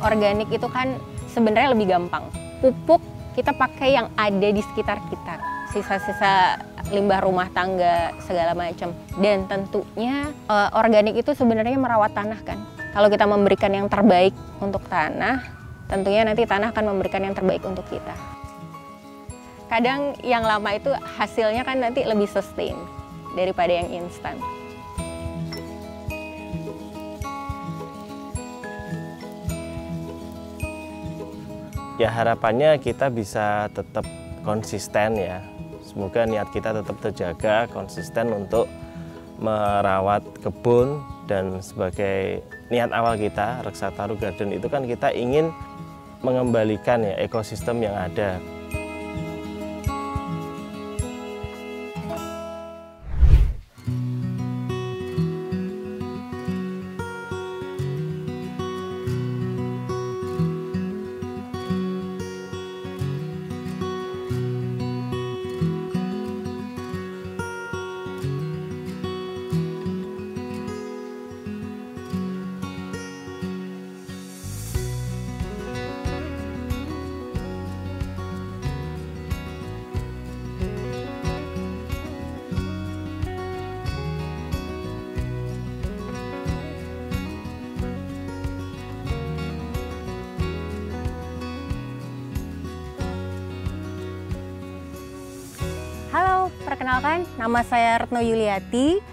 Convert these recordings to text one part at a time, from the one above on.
organik itu kan sebenarnya lebih gampang. Pupuk kita pakai yang ada di sekitar kita, sisa-sisa limbah rumah tangga segala macam. Dan tentunya organik itu sebenarnya merawat tanah kan. Kalau kita memberikan yang terbaik untuk tanah, tentunya nanti tanah akan memberikan yang terbaik untuk kita. Kadang yang lama itu hasilnya kan nanti lebih sustain daripada yang instan. Ya harapannya kita bisa tetap konsisten ya. Semoga niat kita tetap terjaga, konsisten untuk merawat kebun. Dan sebagai niat awal kita, Reksa Taru Garden itu kan kita ingin mengembalikan ya ekosistem yang ada. Halo, perkenalkan nama saya Retno Yuliati.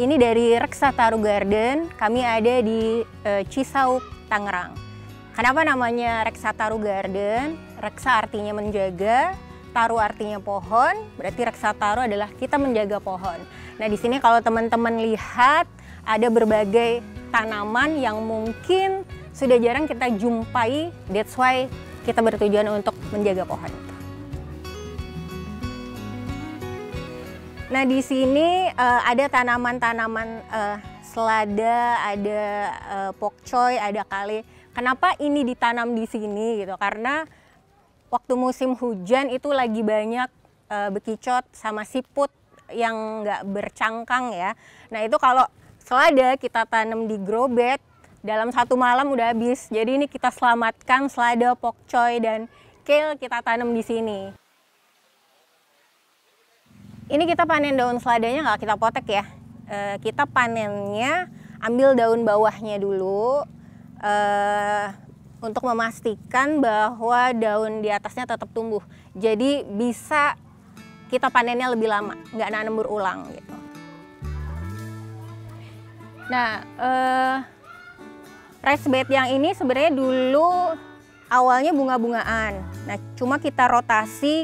Ini dari Reksa Taru Garden. Kami ada di Cisauk, Tangerang. Kenapa namanya Reksa Taru Garden? Reksa artinya menjaga, taru artinya pohon. Berarti Reksa Taru adalah kita menjaga pohon. Nah, di sini kalau teman-teman lihat ada berbagai tanaman yang mungkin sudah jarang kita jumpai. That's why kita bertujuan untuk menjaga pohon. Nah, di sini ada tanaman-tanaman selada, ada pokcoy, ada kale. Kenapa ini ditanam di sini gitu? Karena waktu musim hujan itu lagi banyak bekicot sama siput yang nggak bercangkang ya. Nah, itu kalau selada kita tanam di grow bed, dalam 1 malam udah habis. Jadi ini kita selamatkan selada, pokcoy, dan kale kita tanam di sini. Ini kita panen daun seladanya nggak kita potek ya. Kita panennya ambil daun bawahnya dulu untuk memastikan bahwa daun di atasnya tetap tumbuh. Jadi bisa kita panennya lebih lama, nggak nanam berulang gitu. Nah, raised bed yang ini sebenarnya dulu awalnya bunga-bungaan. Nah, cuma kita rotasi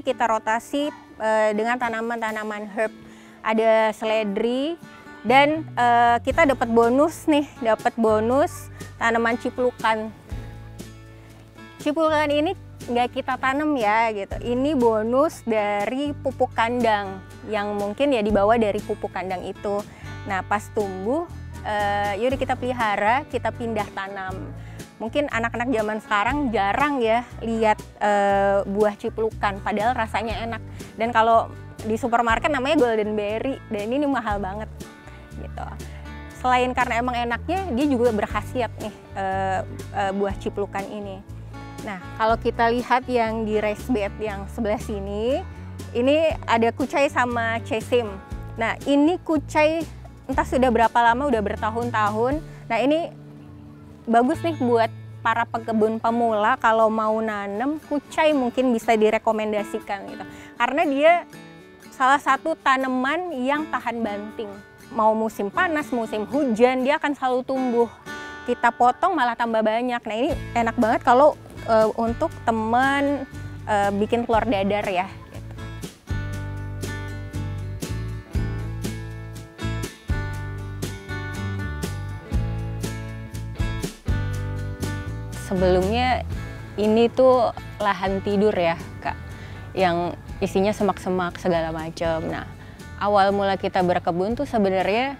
dengan tanaman-tanaman herb. Ada seledri dan kita dapat bonus tanaman ciplukan. Ciplukan ini nggak kita tanam ya gitu. Ini bonus dari pupuk kandang yang mungkin ya dibawa dari pupuk kandang itu. Nah, pas tumbuh, yaudah kita pelihara, kita pindah tanam. Mungkin anak-anak zaman sekarang jarang ya lihat buah ciplukan, padahal rasanya enak. Dan kalau di supermarket namanya golden berry, dan ini mahal banget gitu. Selain karena emang enaknya, dia juga berkhasiat nih buah ciplukan ini. Nah, kalau kita lihat yang di raised bed yang sebelah sini, ini ada kucai sama cesim. Nah, ini kucai entah sudah berapa lama, udah bertahun-tahun. Nah, ini bagus nih buat para pekebun pemula kalau mau nanam kucai, mungkin bisa direkomendasikan gitu. Karena dia salah satu tanaman yang tahan banting. Mau musim panas, musim hujan, dia akan selalu tumbuh. Kita potong malah tambah banyak. Nah, ini enak banget kalau untuk teman bikin telur dadar ya. Sebelumnya ini tuh lahan tidur ya Kak, yang isinya semak-semak segala macam. Nah, awal mula kita berkebun tuh sebenarnya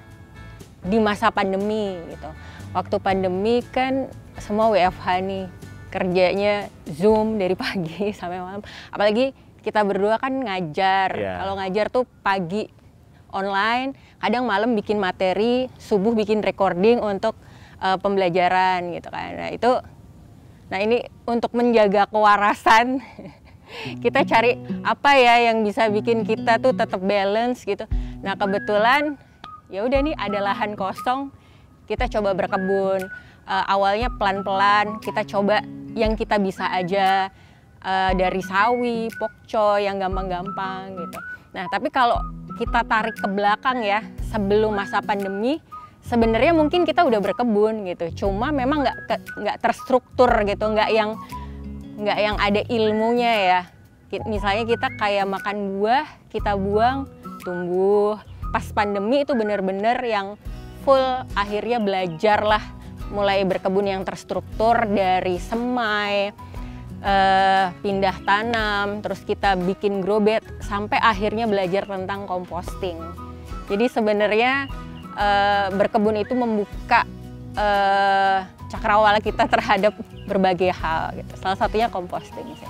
di masa pandemi gitu. Waktu pandemi kan semua WFH nih, kerjanya Zoom dari pagi sampai malam. Apalagi kita berdua kan ngajar. Kalau ngajar tuh pagi online, kadang malam bikin materi, subuh bikin recording untuk pembelajaran gitu kan. Nah, itu Nah ini untuk menjaga kewarasan kita cari apa ya yang bisa bikin kita tuh tetap balance gitu. Nah kebetulan ya udah nih ada lahan kosong, kita coba berkebun. Awalnya pelan-pelan kita coba yang kita bisa aja, dari sawi, pokcoy yang gampang-gampang gitu. Nah tapi kalau kita tarik ke belakang ya, sebelum masa pandemi sebenarnya mungkin kita udah berkebun gitu, cuma memang nggak terstruktur gitu, nggak yang ada ilmunya ya. Misalnya kita kayak makan buah, kita buang, tumbuh. Pas pandemi itu bener-bener yang full, akhirnya belajar lah, mulai berkebun yang terstruktur dari semai, pindah tanam, terus kita bikin grow bed, sampai akhirnya belajar tentang composting. Jadi sebenarnya berkebun itu membuka cakrawala kita terhadap berbagai hal gitu. Salah satunya composting sih.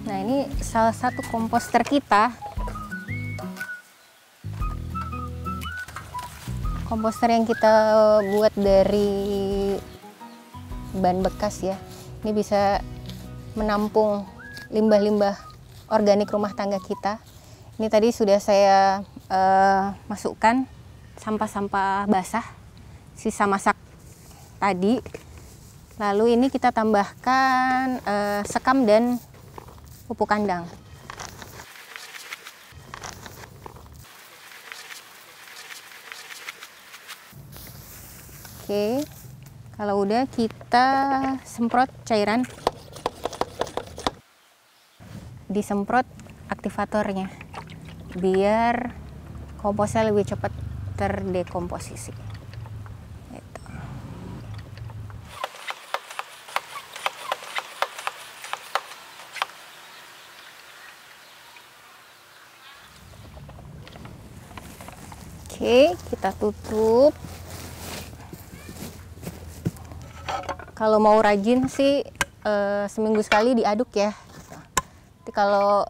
Nah ini salah satu komposter kita. Komposter yang kita buat dari bahan bekas ya. Ini bisa menampung limbah-limbah organik rumah tangga kita. Ini tadi sudah saya masukkan sampah-sampah basah, sisa masak tadi. Lalu ini kita tambahkan sekam dan pupuk kandang. Oke, kalau udah kita semprot cairan, disemprot aktivatornya biar komposnya lebih cepat terdekomposisi. Gitu. Oke, kita tutup. Kalau mau rajin sih seminggu sekali diaduk ya. Tapi kalau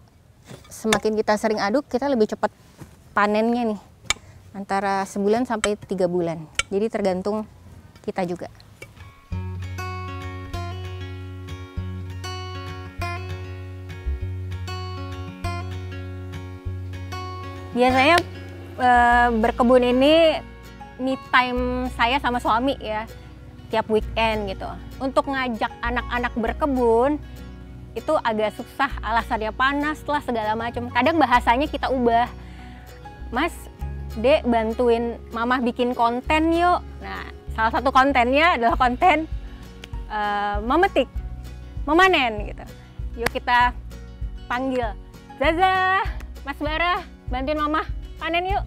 semakin kita sering aduk, kita lebih cepat panennya nih. Antara sebulan sampai 3 bulan. Jadi tergantung kita juga. Biasanya berkebun ini me time saya sama suami ya. Tiap weekend gitu. Untuk ngajak anak-anak berkebun itu agak susah, alasannya panas lah segala macam. Kadang bahasanya kita ubah. Mas, Dek bantuin Mama bikin konten yuk. Nah, salah satu kontennya adalah konten memetik, memanen gitu. Yuk kita panggil, Zaza, Mas Bara, bantuin Mama panen yuk.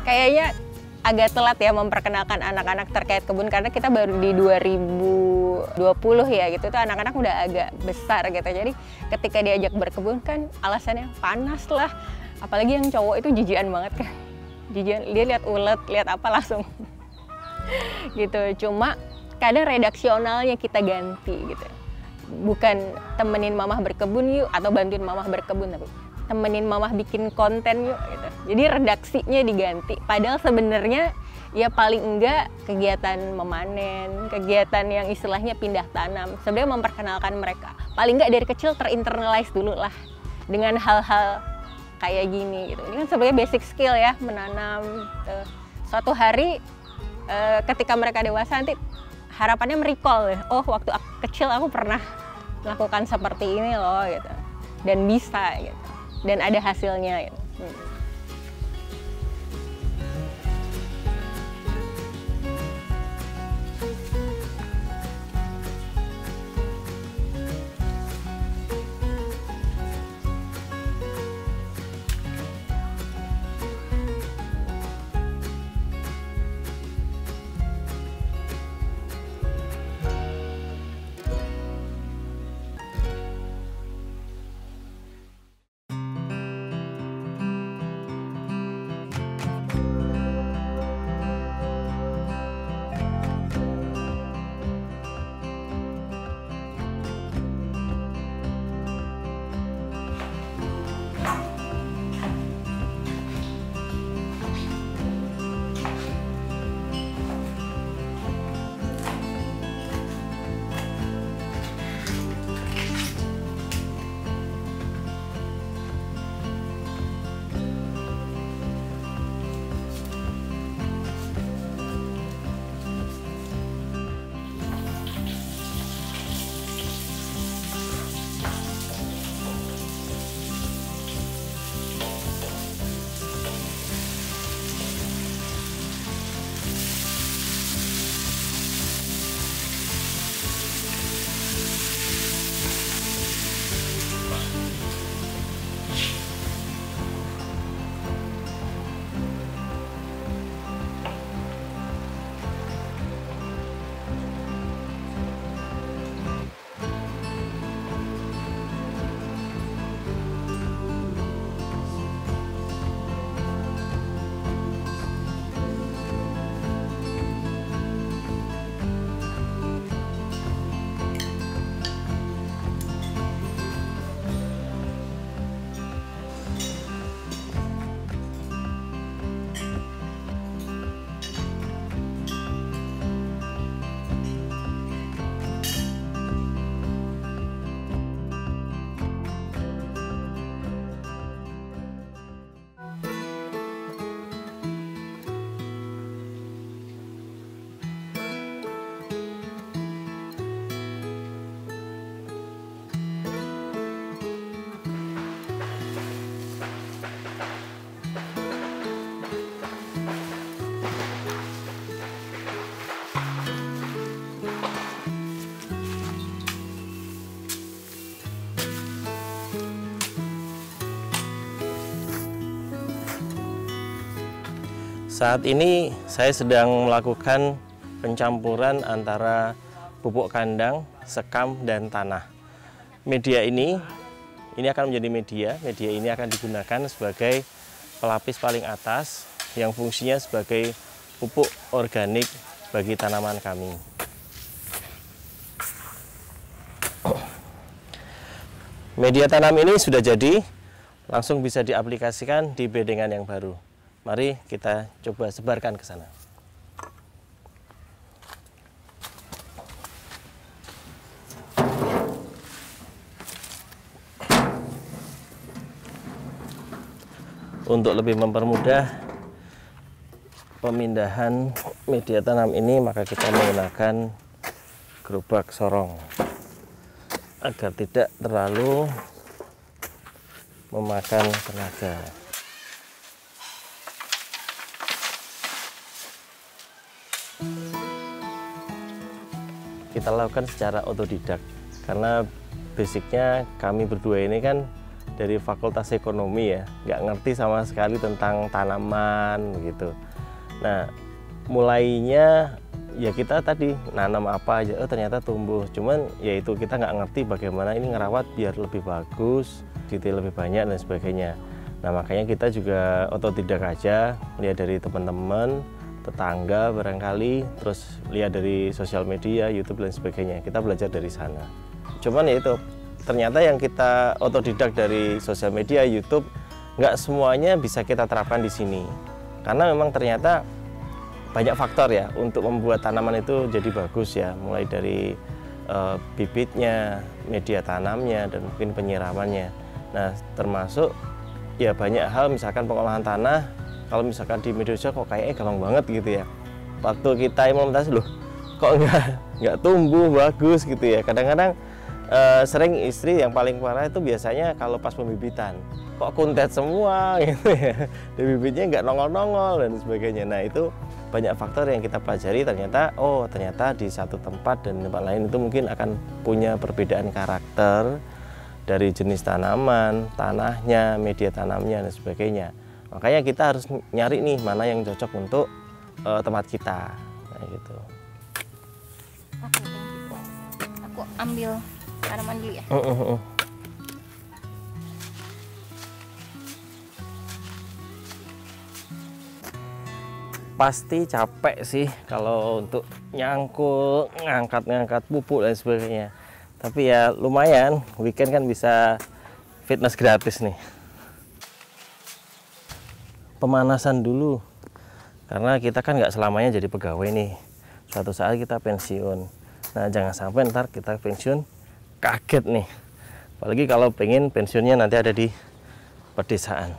Kayaknya agak telat ya memperkenalkan anak-anak terkait kebun karena kita baru di 2020 ya gitu, tuh anak-anak udah agak besar gitu. Jadi ketika diajak berkebun kan alasannya panas lah, apalagi yang cowok itu jijian banget kan, jijian, dia lihat ulet, lihat apa langsung gitu. Cuma kadang redaksionalnya kita ganti gitu, bukan temenin mamah berkebun yuk atau bantuin mamah berkebun, tapi temenin mamah bikin konten yuk gitu. Jadi redaksinya diganti. Padahal sebenarnya ya paling enggak kegiatan memanen, kegiatan yang istilahnya pindah tanam. Sebenarnya memperkenalkan mereka. Paling enggak dari kecil terinternalize dulu lah dengan hal-hal kayak gini gitu. Ini kan sebenarnya basic skill ya, menanam. Suatu hari ketika mereka dewasa nanti harapannya merecall ya. Oh, waktu kecil aku pernah melakukan seperti ini loh gitu. Dan bisa gitu. Dan ada hasilnya gitu. Saat ini saya sedang melakukan pencampuran antara pupuk kandang, sekam, dan tanah. Media ini akan menjadi media ini akan digunakan sebagai pelapis paling atas yang fungsinya sebagai pupuk organik bagi tanaman kami. Media tanam ini sudah jadi, langsung bisa diaplikasikan di bedengan yang baru. Mari kita coba sebarkan ke sana. Untuk lebih mempermudah pemindahan media tanam ini, maka kita menggunakan gerobak sorong agar tidak terlalu memakan tenaga. Kita lakukan secara otodidak karena basicnya kami berdua ini kan dari Fakultas Ekonomi ya, nggak ngerti sama sekali tentang tanaman gitu. Nah, mulainya ya kita tadi nanam apa aja, oh ternyata tumbuh. Cuman ya itu kita nggak ngerti bagaimana ini ngerawat biar lebih bagus, detail lebih banyak dan sebagainya. Nah makanya kita juga otodidak aja, lihat dari teman-teman, tetangga barangkali, terus lihat dari sosial media, YouTube dan sebagainya. Kita belajar dari sana. Cuman ya itu, ternyata yang kita otodidak dari sosial media, YouTube, nggak semuanya bisa kita terapkan di sini. Karena memang ternyata banyak faktor ya untuk membuat tanaman itu jadi bagus ya, mulai dari bibitnya, media tanamnya, dan mungkin penyiramannya. Nah termasuk ya banyak hal, misalkan pengolahan tanah, kalau misalkan di media sosial kok kayaknya gampang banget gitu ya. Waktu kita implementasi loh, kok nggak tumbuh bagus gitu ya. Kadang-kadang sering istri yang paling parah itu biasanya kalau pas pembibitan, kok kuntet semua gitu ya, dan bibitnya nggak nongol-nongol dan sebagainya. Nah itu banyak faktor yang kita pelajari, ternyata di satu tempat dan tempat lain itu mungkin akan punya perbedaan karakter dari jenis tanaman, tanahnya, media tanamnya dan sebagainya. Makanya kita harus nyari nih mana yang cocok untuk tempat kita. Nah gitu. Oke, aku ambil tanaman dulu ya. Pasti capek sih kalau untuk nyangkul, ngangkat pupuk dan sebagainya. Tapi ya lumayan, weekend kan bisa fitness gratis nih. Pemanasan dulu, karena kita kan nggak selamanya jadi pegawai nih. Suatu saat kita pensiun. Nah jangan sampai ntar kita pensiun kaget nih. Apalagi kalau pengen pensiunnya nanti ada di pedesaan.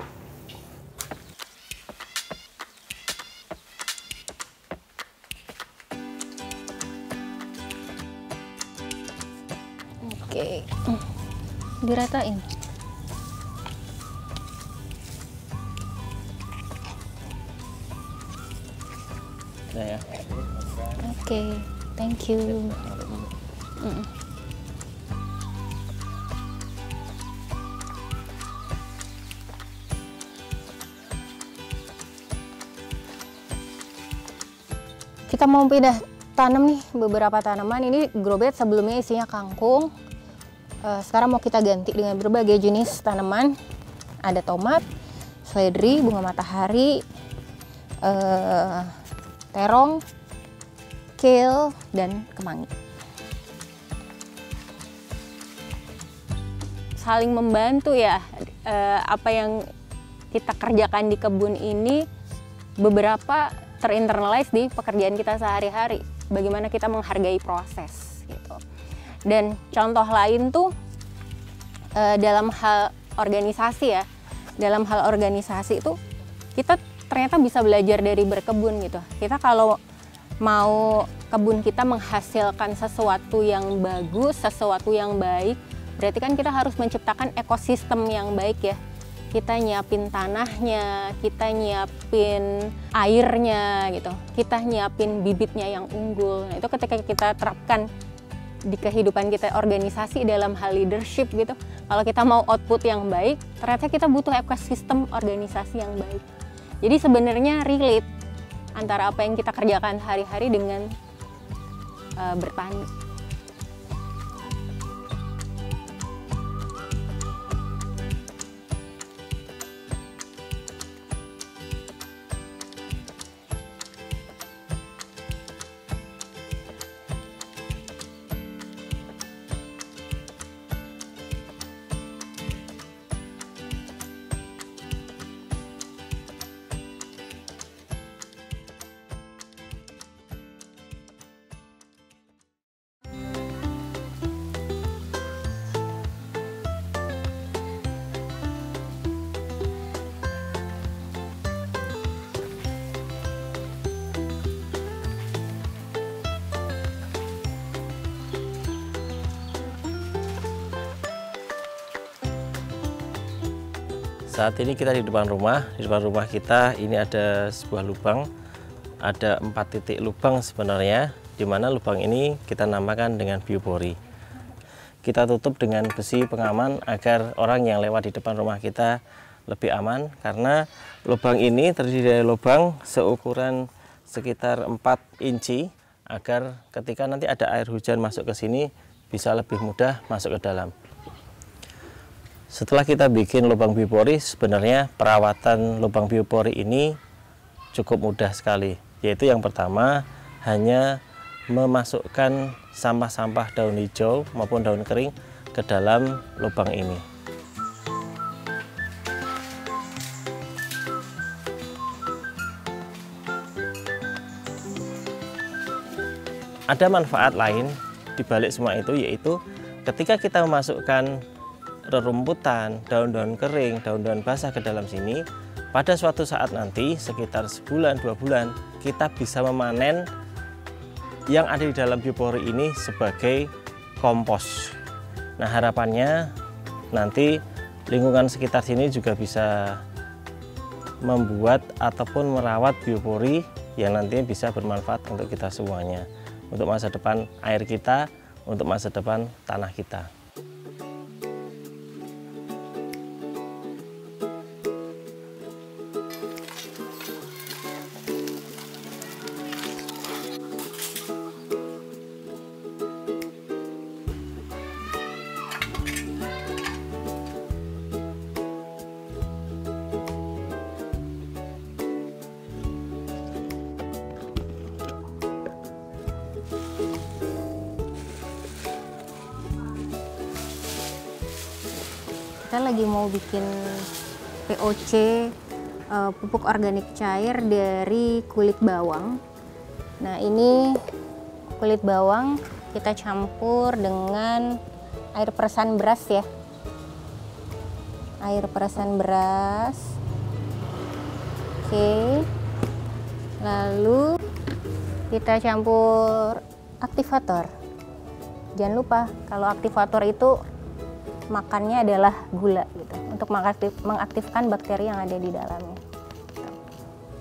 Oke, diratain. Nah ya. Oke, thank you. Kita mau pindah tanam nih beberapa tanaman. Ini grow bed sebelumnya isinya kangkung. Sekarang mau kita ganti dengan berbagai jenis tanaman. Ada tomat, seledri, bunga matahari, terong, kale, dan kemangi. Saling membantu ya, apa yang kita kerjakan di kebun ini beberapa terinternalize di pekerjaan kita sehari-hari. Bagaimana kita menghargai proses gitu. Dan contoh lain tuh dalam hal organisasi ya. Dalam hal organisasi itu kita ternyata bisa belajar dari berkebun gitu. Kita kalau mau kebun kita menghasilkan sesuatu yang bagus, sesuatu yang baik, berarti kan kita harus menciptakan ekosistem yang baik ya. Kita nyiapin tanahnya, kita nyiapin airnya gitu, kita nyiapin bibitnya yang unggul. Nah, itu ketika kita terapkan di kehidupan kita organisasi dalam hal leadership gitu, kalau kita mau output yang baik, ternyata kita butuh ekosistem organisasi yang baik. Jadi sebenarnya relate antara apa yang kita kerjakan hari-hari dengan bertani. Saat ini kita di depan rumah. Di depan rumah kita ini ada sebuah lubang. Ada 4 titik lubang sebenarnya, di mana lubang ini kita namakan dengan biopori. Kita tutup dengan besi pengaman agar orang yang lewat di depan rumah kita lebih aman, karena lubang ini terdiri dari lubang seukuran sekitar 4 inci, agar ketika nanti ada air hujan masuk ke sini bisa lebih mudah masuk ke dalam. Setelah kita bikin lubang biopori, sebenarnya perawatan lubang biopori ini cukup mudah sekali. Yaitu yang pertama, hanya memasukkan sampah-sampah daun hijau maupun daun kering ke dalam lubang ini. Ada manfaat lain di balik semua itu, yaitu ketika kita memasukkan rerumputan, daun-daun kering, daun-daun basah ke dalam sini, pada suatu saat nanti sekitar sebulan 2 bulan kita bisa memanen yang ada di dalam biopori ini sebagai kompos. Nah, harapannya nanti lingkungan sekitar sini juga bisa membuat ataupun merawat biopori yang nantinya bisa bermanfaat untuk kita semuanya, untuk masa depan air kita, untuk masa depan tanah kita. Kita lagi mau bikin POC, pupuk organik cair dari kulit bawang. Nah, ini kulit bawang kita campur dengan air peresan beras ya. Air peresan beras. Oke. Lalu kita campur aktivator. Jangan lupa kalau aktivator itu makannya adalah gula gitu, untuk mengaktifkan bakteri yang ada di dalamnya.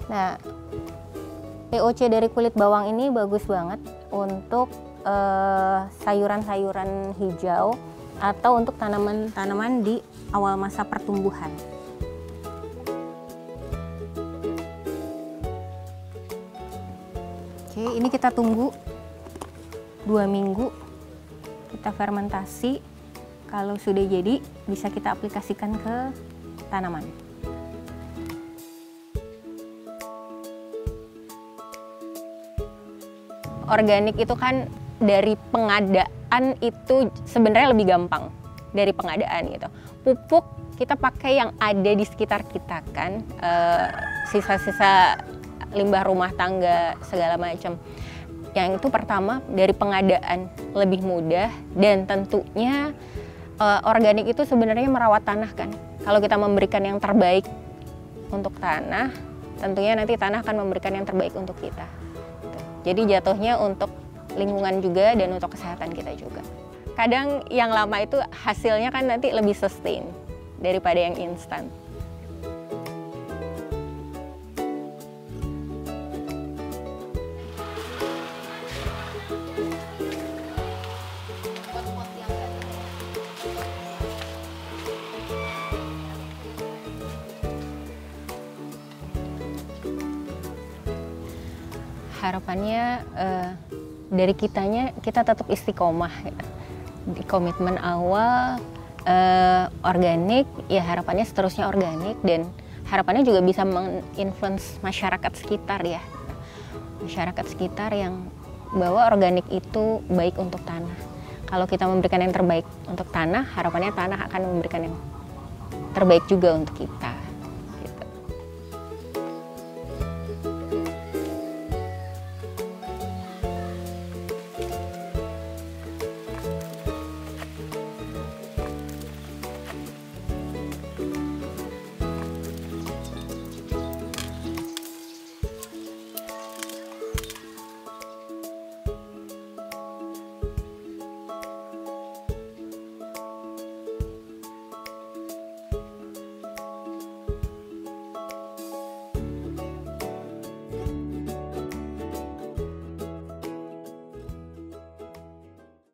Nah, POC dari kulit bawang ini bagus banget untuk sayuran-sayuran hijau atau untuk tanaman-tanaman di awal masa pertumbuhan. Oke, ini kita tunggu 2 minggu, kita fermentasi. Kalau sudah jadi, bisa kita aplikasikan ke tanaman. Organik itu kan dari pengadaan itu sebenarnya lebih gampang dari pengadaan gitu. Pupuk kita pakai yang ada di sekitar kita kan, sisa-sisa limbah rumah tangga segala macam. Yang itu pertama dari pengadaan lebih mudah, dan tentunya organik itu sebenarnya merawat tanah kan. Kalau kita memberikan yang terbaik untuk tanah, tentunya nanti tanah akan memberikan yang terbaik untuk kita. Jadi jatuhnya untuk lingkungan juga dan untuk kesehatan kita juga. Kadang yang lama itu hasilnya kan nanti lebih sustain daripada yang instan. harapannya dari kita tetap istiqomah gitu. Di komitmen awal organik, ya harapannya seterusnya organik, dan harapannya juga bisa menginfluence masyarakat sekitar ya. Masyarakat sekitar yang bahwa organik itu baik untuk tanah. Kalau kita memberikan yang terbaik untuk tanah, harapannya tanah akan memberikan yang terbaik juga untuk kita.